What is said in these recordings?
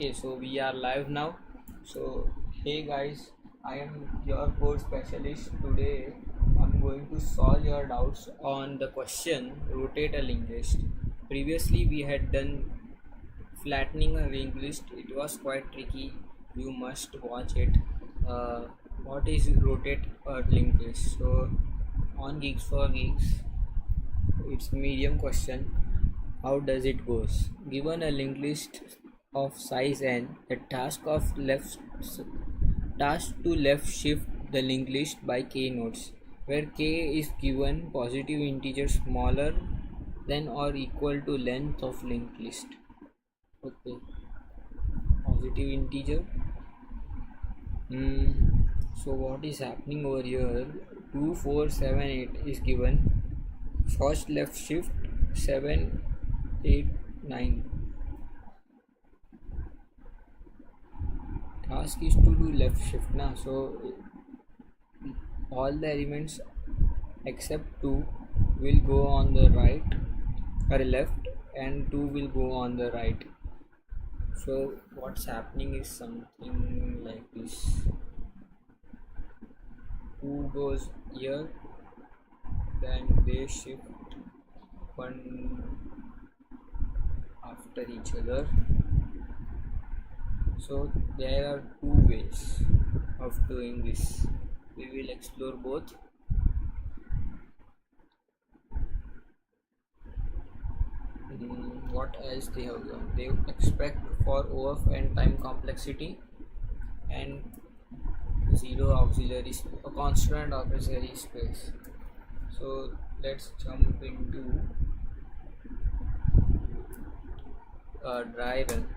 Okay, so we are live now. So, hey guys, I am your code specialist. Today, I'm going to solve your doubts on the question rotate a linked list. Previously, we had done flattening a linked list. It was quite tricky. You must watch it. Uh, what is rotate a linked list? So, on Geeks for Geeks, it's medium question. How does it goes? Given a linked list of size n, the task to left shift the linked list by k nodes, where k is given positive integer smaller than or equal to length of linked list. Okay, positive integer. So what is happening over here? 2, 4, 7, 8 is given. First left shift 7, 8, 9. Task is to do left shift now, so all the elements except 2 will go on the right or left and 2 will go on the right. So what's happening is something like this. 2 goes here, then they shift one after each other. So there are two ways of doing this. We will explore both. What else they have done? They expect for OF and time complexity and zero auxiliary a constant auxiliary space. So let's jump into dry run.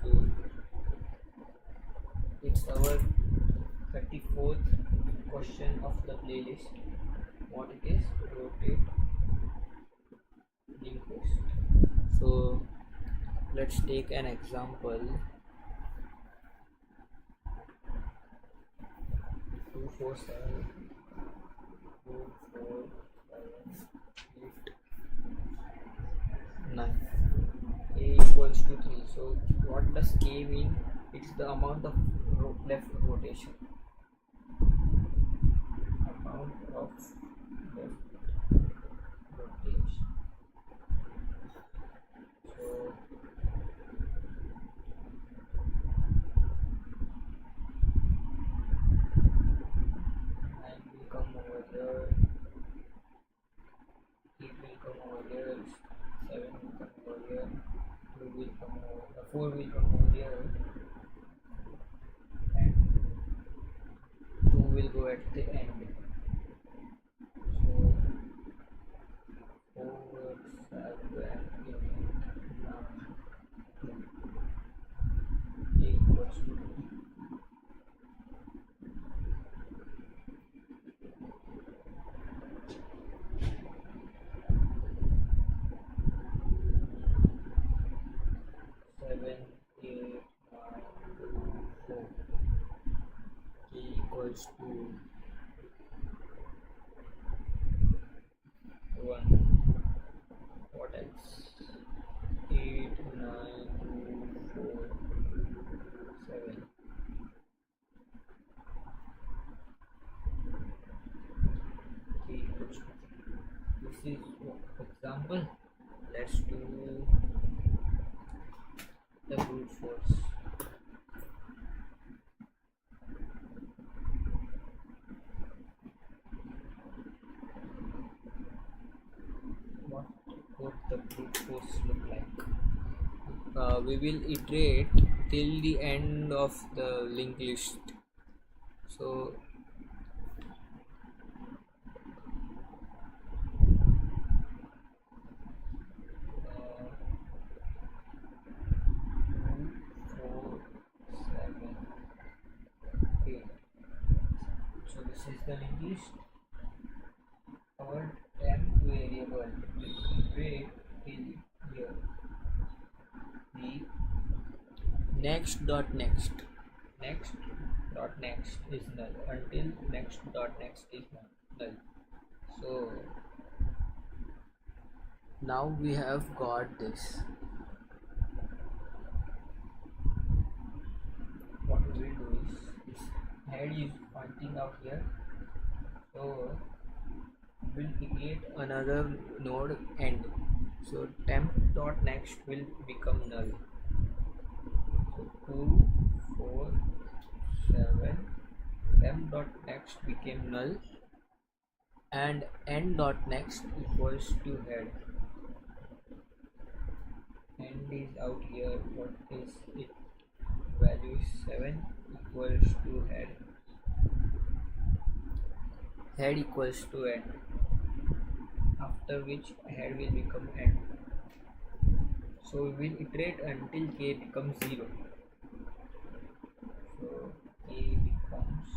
So it's our 34th question of the playlist. What it is? Rotate linked list. So let's take an example. 2, 4, 7, 2, 4, 7, 8, 9. K equals to 3. So what does K mean? It's the amount of left rotation. Amount of left rotation. So 9 will come over here, 8 will come over here, 7 will come over here, 2 will come over, 4 will come over here, and 2 will go at the end. So 4, 7, 8, 9, 10 equals to 7, 8, 9, 2, 4. K equals to 1. What else? 8, 9, 2, 4, 7. K equals to 3. This is example. Let's do the brute force. What would the brute force look like? We will iterate till the end of the linked list. So so this is the linked list. Our temp variable will iterate till here. The next dot next is null until next dot next is null. So now we have got this. head is pointing out here, so we'll create another node end. So temp dot next will become null. So 2 4 7 temp dot next became null, and end dot next equals to head. End is out here. What is it? Value is 7 equals to head. Head equals to end, after which head will become end. So we will iterate until k becomes 0. So k becomes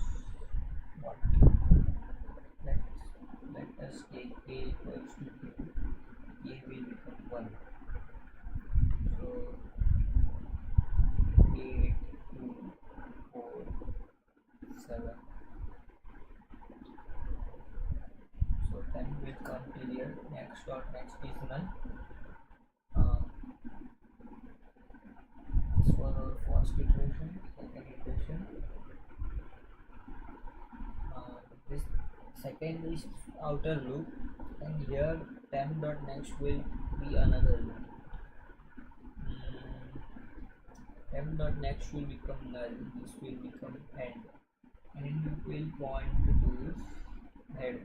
what? Let us take k equals to 2. K will become 1. So 8 2 4 7. So 10 will come till here. Next dot next is null. This was our first iteration. Second iteration. This second is outer loop, and here temp dot next will be another loop. Temp dot next will become null. This will become end, and will point to head.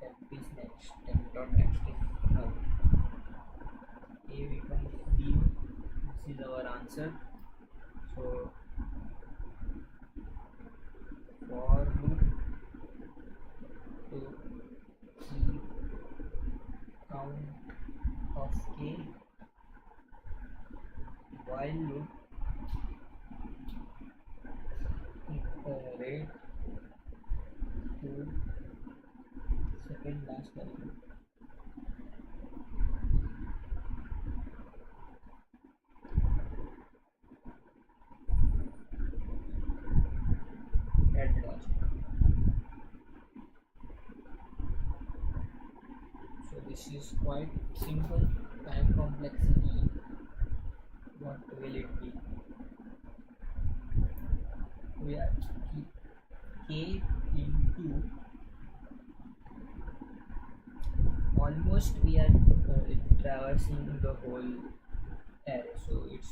Temp is next. Temp dot next is null. A becomes 0. This is our answer. So for loop to keep count of k, while loop iterate to second last element. Head logic. So this is quite simple. Time complexity, what will it be? We are k into, almost we are traversing the whole array, so it's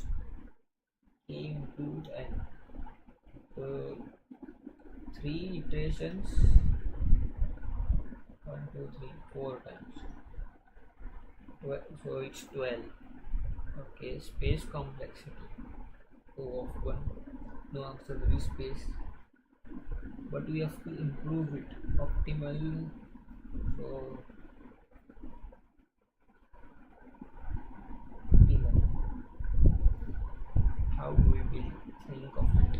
k into n. So 3 iterations, 1 2 3 4 times, so it's 12. Okay, space complexity O of 1, no auxiliary space, but we have to improve it optimal. So optimal, how do we will think of it?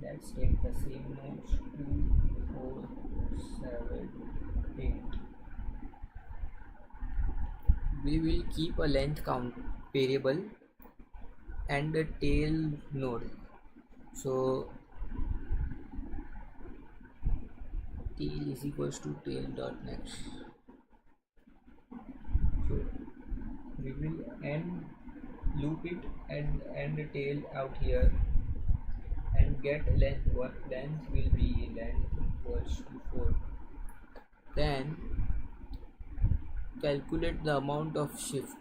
Let's take the same nodes. 2 4 7 8. We will keep a length count variable and a tail node. So tail is equals to tail dot next. So we will end loop it and end the tail out here and get length. What length will be? Length equals to 4. Then calculate the amount of shift.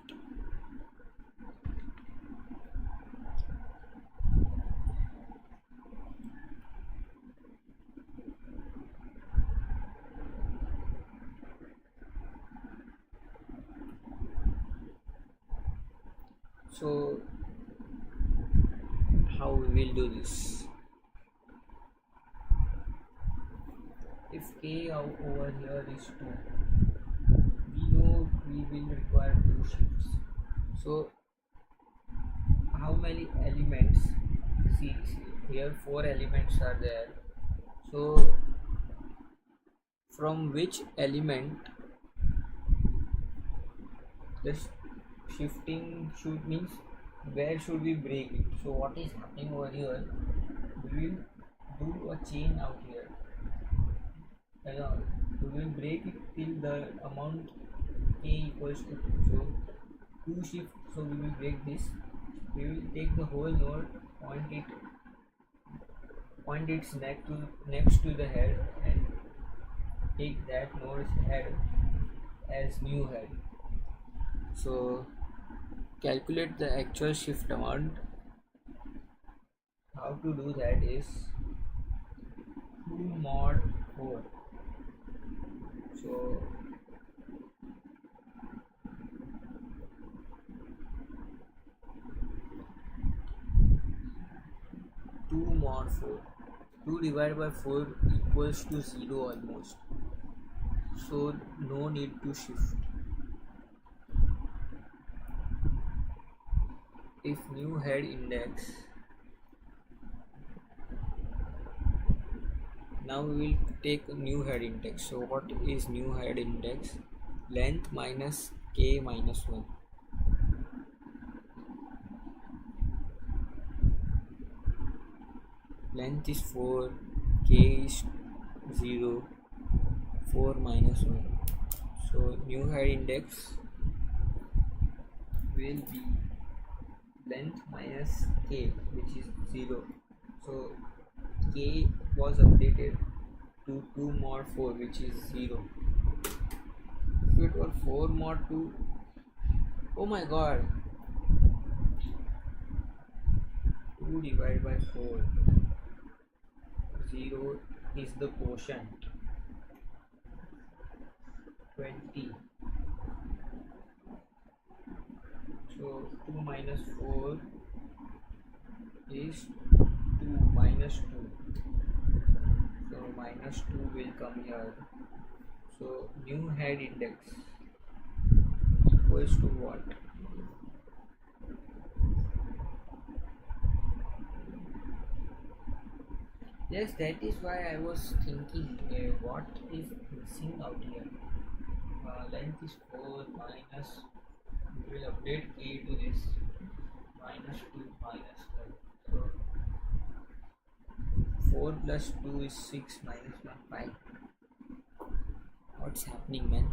So how we will do this? If k over here is 2, we know we will require 2 shifts. So how many elements? See here 4 elements are there. So from which element the shifting should means, where should we break it? So what is happening over here? We will do a chain out here. We will break it till the amount k equals to 2. So 2 shift, so we will break this. We will take the whole node, point its next to the head, and take that node's head as new head. So calculate the actual shift amount. How to do that is 2 mod 4. So 2 mod 4. 2 divided by 4 equals to 0 almost. So no need to shift. If new head index, now we will take a new head index. So what is new head index? Length minus k minus 1. Length is 4, k is 0, 4 minus 1. So new head index will be length minus k, which is 0. So k was updated to 2 mod 4, which is 0. If it were 4 mod 2, oh my god, 2 divided by 4, 0 is the quotient, 20. So 2 minus 4 is 2 minus 2. So minus 2 will come here. So new head index equals to what? Yes, that is why I was thinking what is missing out here. Length is 4 minus, we will update k to this, minus 2 minus 1. So 4 plus 2 is 6 minus 1, 5. What's happening, man?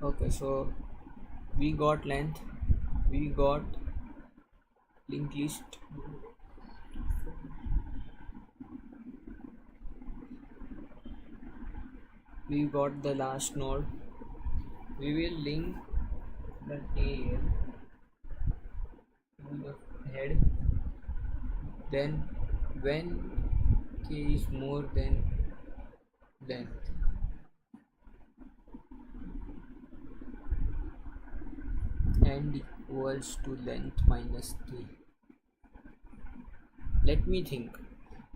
Okay, so we got length, we got linked list, we got the last node. We will link the tail to the head. Then when k is more than length, and equals to length minus k. Let me think.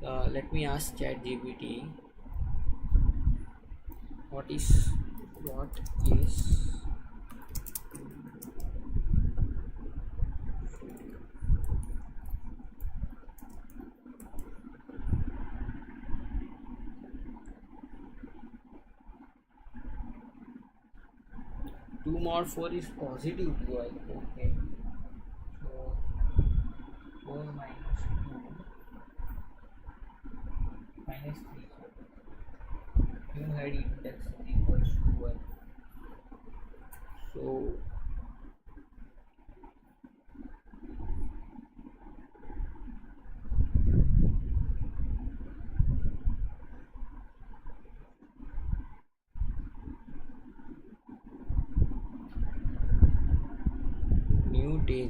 Let me ask ChatGPT. What is 2 mod 4 is positive 2, okay. So 4 minus 2 minus 3. new head index is equals to 1. So new tail.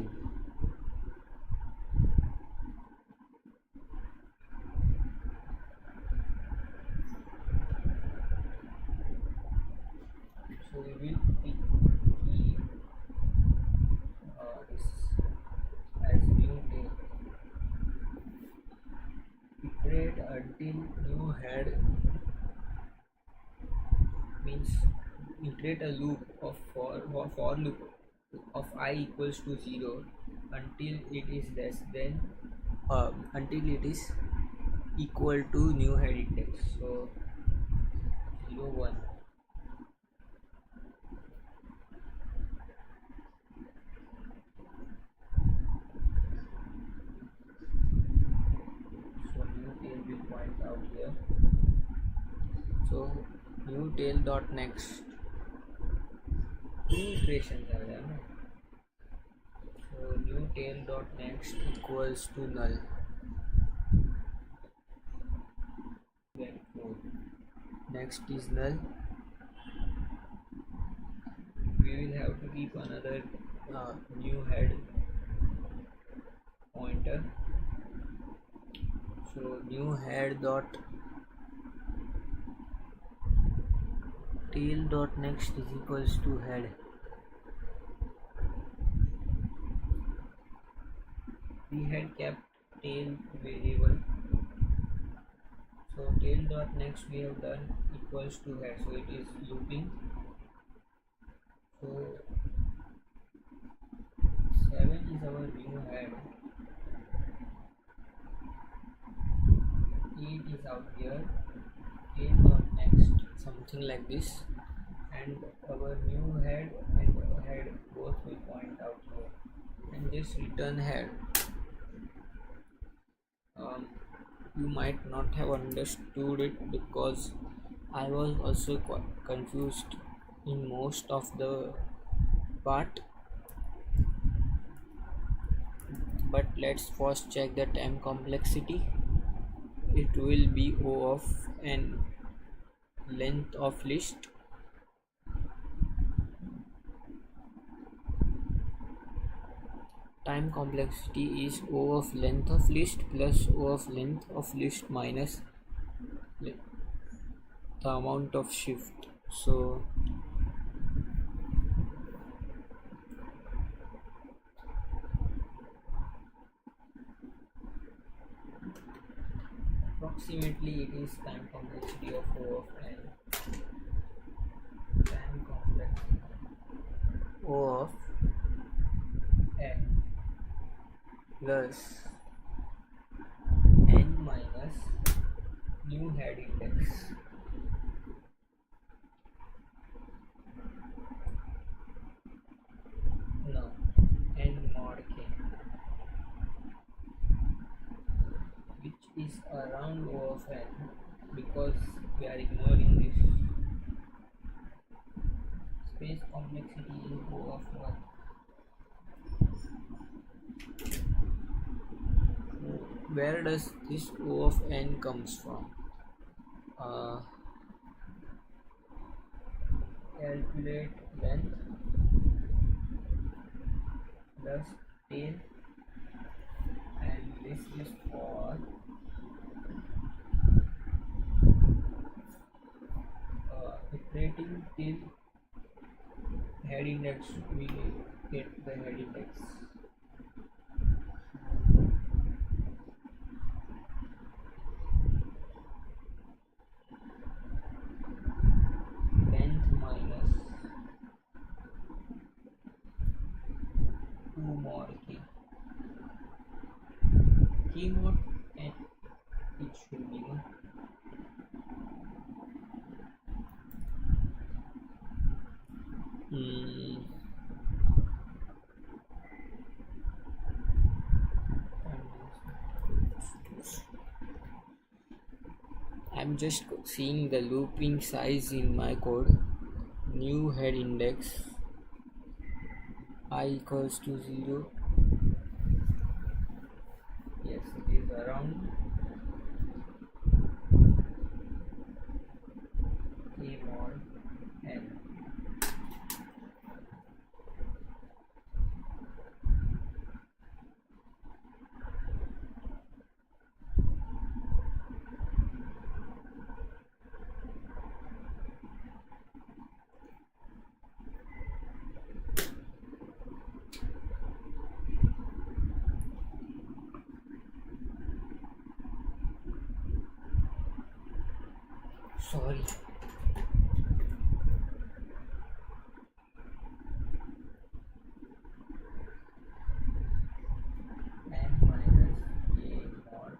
So we will keep this as new tail. Iterate until new head means iterate a loop of for loop of I equals to 0 until it is less than until it is equal to new head index. So 0 1. So new tail will point out here. So new tail dot next. Two iterations are there. No? So new tail dot next equals to null. Then 4. Next is null. We will have to keep another new head pointer. So new head dot tail dot next is equals to head. We had kept tail variable, so tail dot next we have done equals to head, so it is looping. So 7 is our new head, 8 is out here, tail dot next something like this, and our new head and head both will point out here, and this return head. You might not have understood it because I was also confused in most of the part, but let's first check the time complexity. It will be O of n length of list time complexity is O of length of list plus O of length of list minus the amount of shift. So approximately it is time complexity of O of n, time complexity O of n plus n minus new head index. Now n mod k, which is around O of n because we are ignoring this. Space complexity is O of 1. Where does this O of n comes from? Calculate length plus tail, and this is for iterating till head index. We get the head index. Length minus 2 more k mod, and it should be one. I'm just seeing the looping size in my code. New head index I equals to 0. Yes, it is around k mod n. Sorry. N minus k mod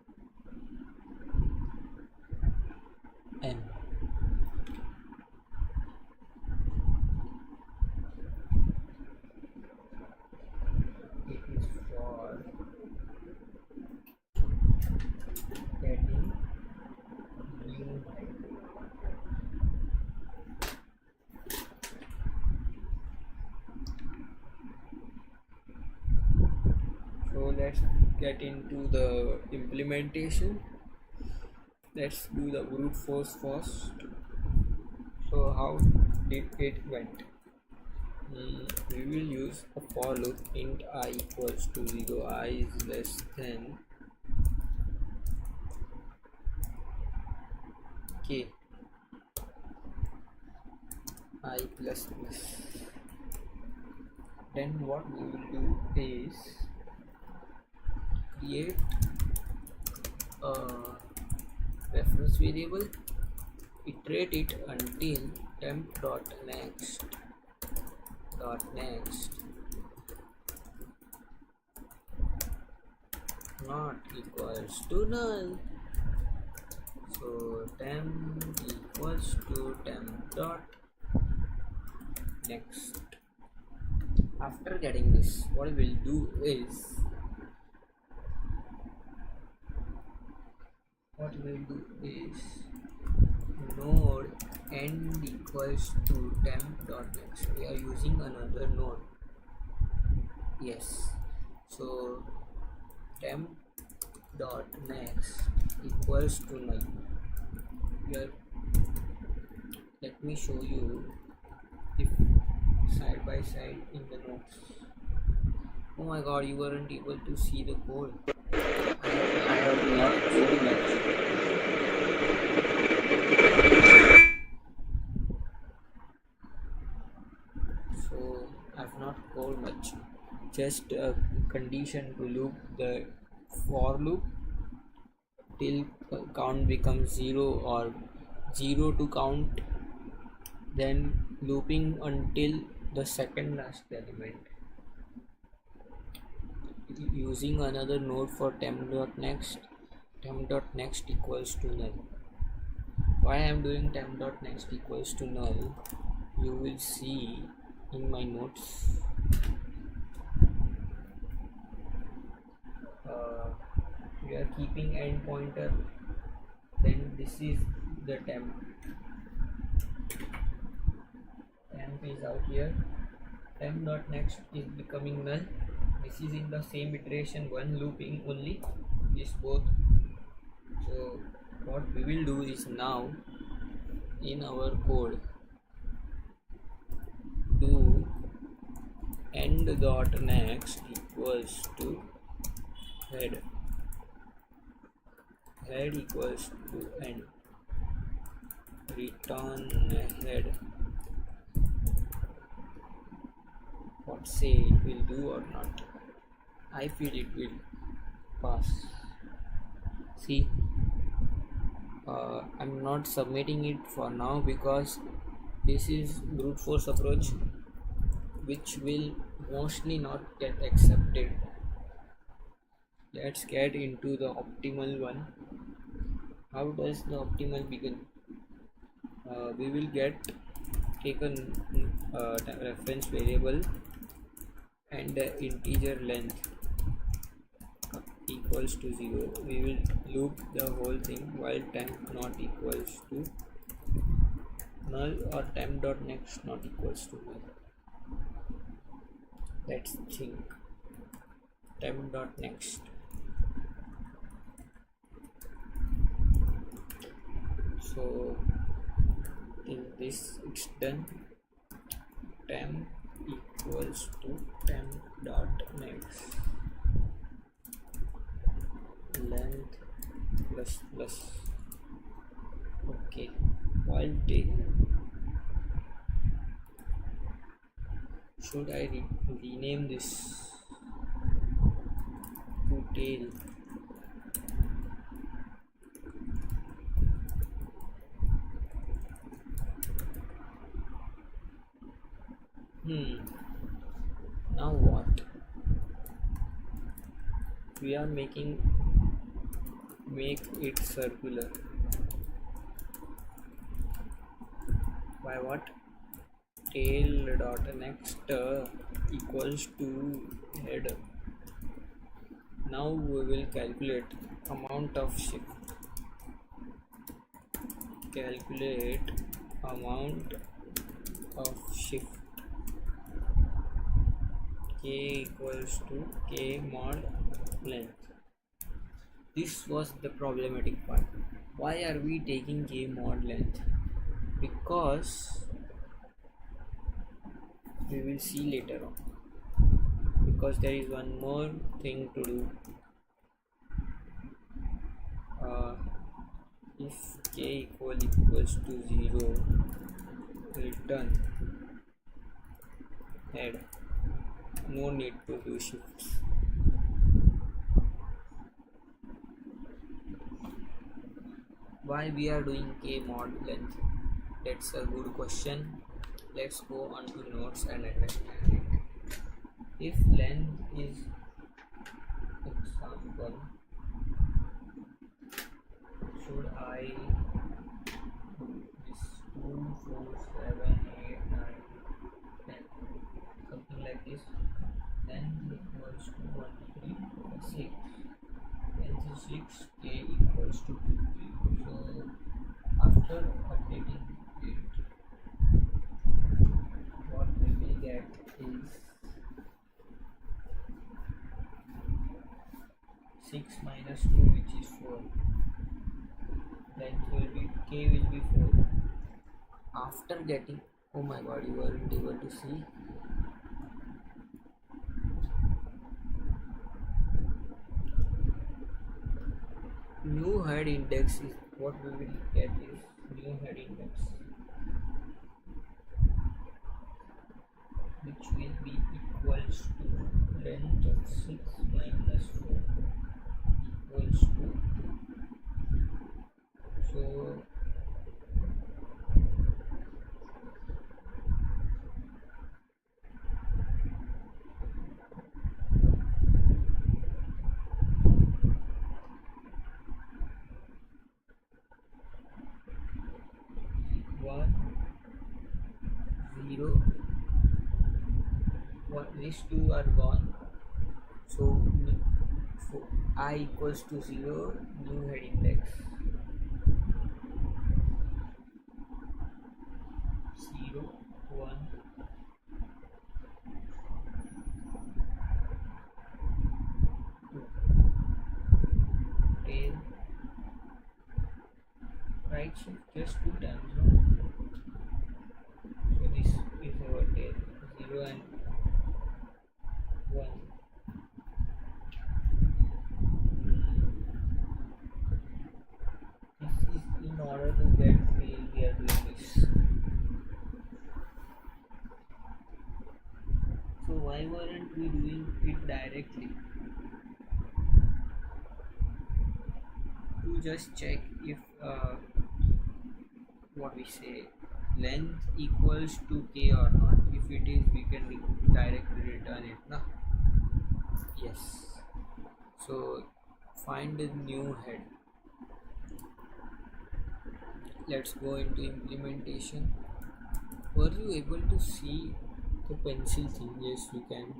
n. It is for getting new height. So let's get into the implementation. Let's do the brute force first. So how did it went? We will use a for loop int I equals to 0, I is less than k I plus plus. Then what we will do is create a reference variable, iterate it until temp.next not equals to null. So temp equals to temp dot next. After getting this, what we'll do is node end equals to temp dot next. We are using another node. Yes. So temp dot next equals to null. Here, let me show you if side by side in the notes. Oh my god, you weren't able to see the code. I have not coded much. So I've not coded much. Just a condition to loop the for loop till count becomes 0 or 0 to count, then looping until the second last element, using another node for temp.next equals to null. Why I am doing temp.next equals to null, you will see in my notes. We are keeping end pointer, then this is the temp is out here, temp.next is becoming null. This is in the same iteration, one looping only, this both. So what we will do is now in our code do end.next equals to head equals to end, return head. What say it will do or not? I feel it will pass. See, I'm not submitting it for now because this is brute force approach which will mostly not get accepted. Let's get into the optimal one. How does the optimal begin? We will take a reference variable and integer length. equals to 0, we will loop the whole thing while temp not equals to null or temp dot next not equals to null. Let's think. Temp dot next. So in this it's done. Temp equals to temp dot next length plus plus. Okay, while should I rename this to tail? Now what? We are make it circular. By what? Tail dot next equals to head. Now we will calculate amount of shift. Calculate amount of shift. K equals to K mod length. This was the problematic part. Why are we taking K mod length? Because we will see later on. Because there is one more thing to do. If K equals to 0, return head. No need to do shifts. Why we are doing K mod length? That's a good question. Let's go on to notes and understand it. If length is example, should I do this 2, 4, 7, 8, 9, 10, something like this? Length equals to 1, 3, 6. Length is 6, K equals to 2, 3. So after updating it, what we will get is 6 minus 2, which is 4. Length will be K will be 4. After getting, oh my god, you weren't able to see. New head index is what we will get is new head index, which will be equals to length of 6 minus 4 equals to, so these two are gone, so I equals to 0, new head index 0, 1, 2, tail, right shift just 2 times, no? So this is our tail, 0 and 1. This is in order to get tail, we are doing this. So why weren't we doing it directly? To just check if what we say, length equals to K or not. If it is, we can directly return it, na? Yes. So find the new head. Let's go into implementation. Were you able to see the pencil thing? Yes, you can.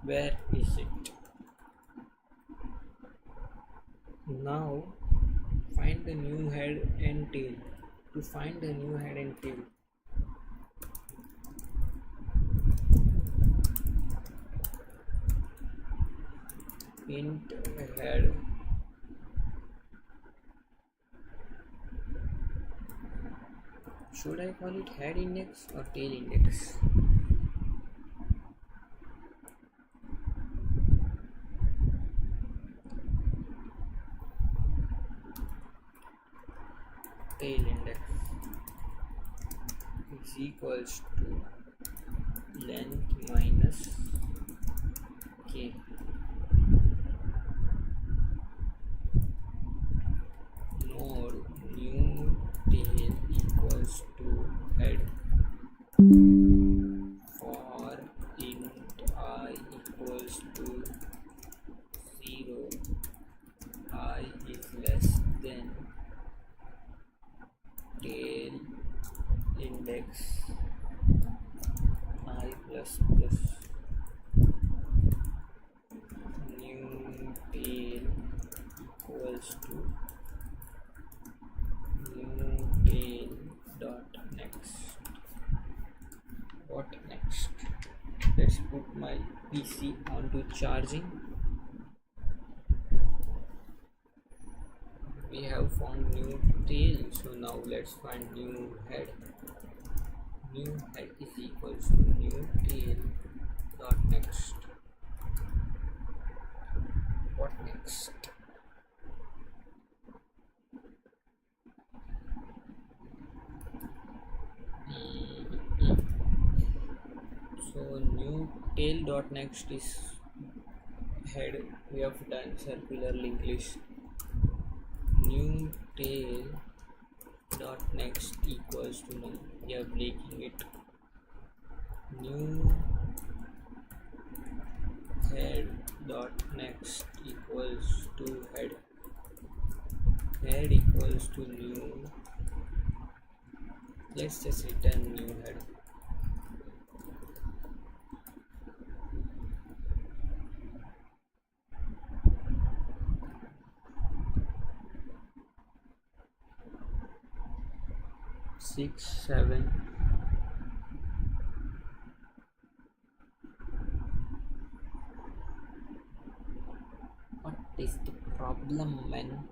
Where is it? Now find the new head and tail. To find the new head and tail, int head should I call it head index or tail index? Tail index is equals to length minus k. Node new tail equals to head for int I equals to 0, I is less than tail index I plus plus new tail equals to new tail dot next. What next? Let's put my PC onto charging. We have found new tail, so now let's find new head. New head is equals to new tail dot next. What next? So new tail dot next is head. We have done circular linked list. New tail dot next equals to null. We are breaking it. New head dot next equals to head. Head equals to new. Let's just return new head. Six, 7. What is the problem, man?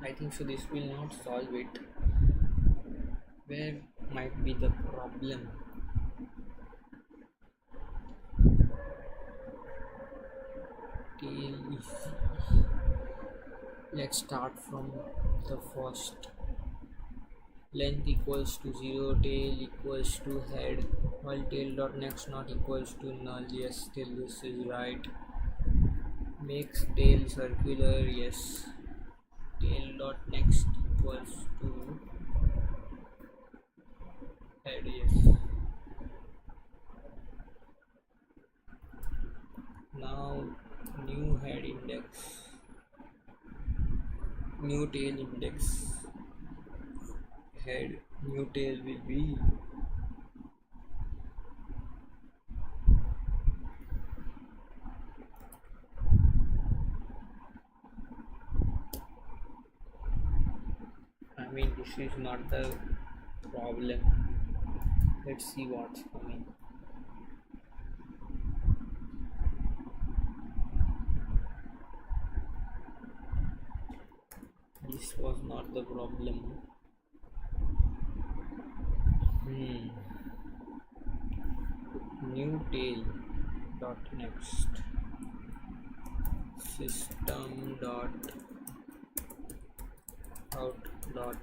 I think so this will not solve it. Where might be the problem? Tail is. Let's start from the first. Length equals to 0, tail equals to head, while tail dot next not equals to null. Yes, still this is right. Makes tail circular. Yes. Tail dot next equals to head. Yes. Now new head index, new tail index, head, new tail will be this is not the problem. Let's see what's coming. This was not the problem. New tail dot next system dot out dot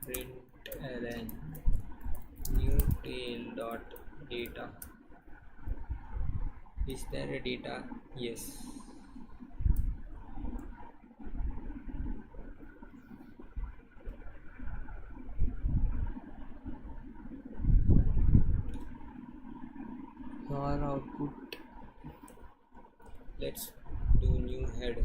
println new tail dot data. Is there a data? Yes. our output. Let's do new head.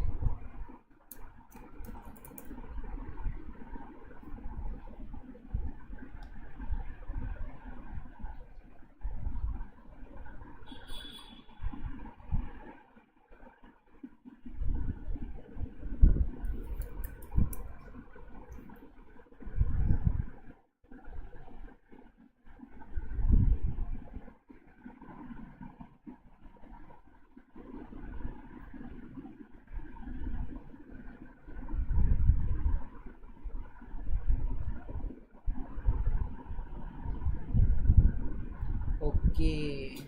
Okay,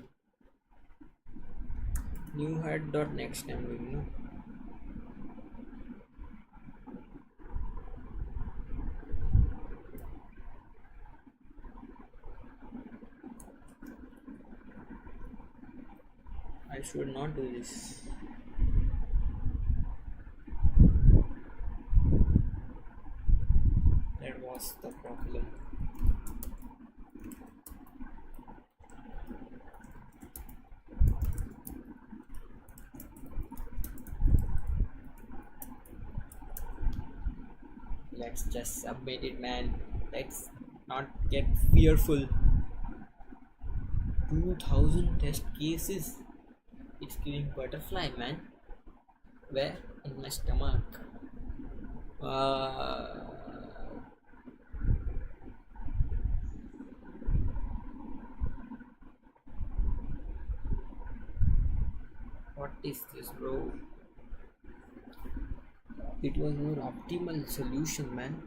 new head dot next time we know. I should not do this. That was the problem. Let's just submit it, man. Let's not get fearful. 2000 test cases. It's giving butterfly, man. Where? In my stomach. Uh, what is this, bro? It was more optimal solution, man.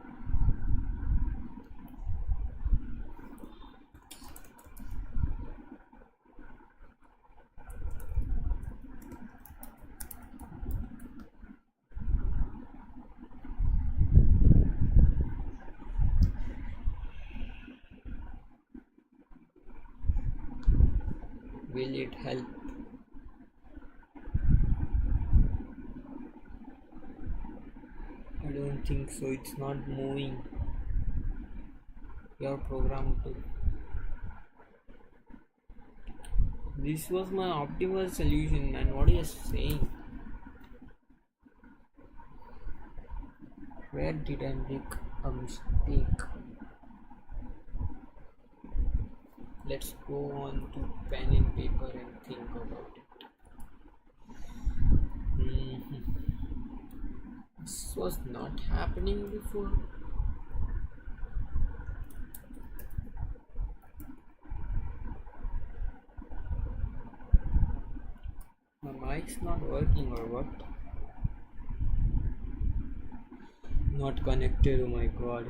Will it help? I don't think so. It's not moving. Your program to. This was my optimal solution, man. What are you saying? Where did I make a mistake? Let's go on to pen and paper and think about it. This was not happening before. My mic's not working or what? Not connected, oh my god.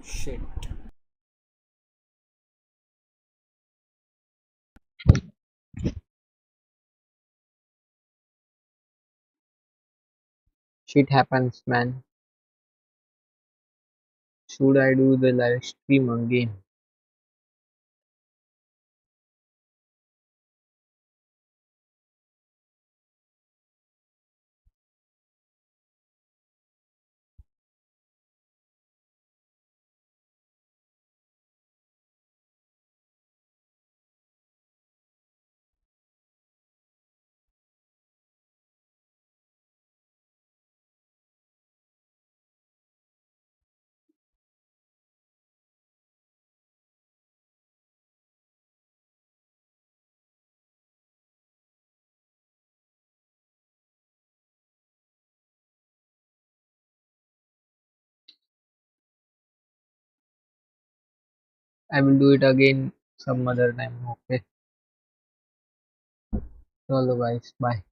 Shit. Shit happens, man. Should I do the live stream again? I will do it again some other time. Okay. Hello guys. Bye.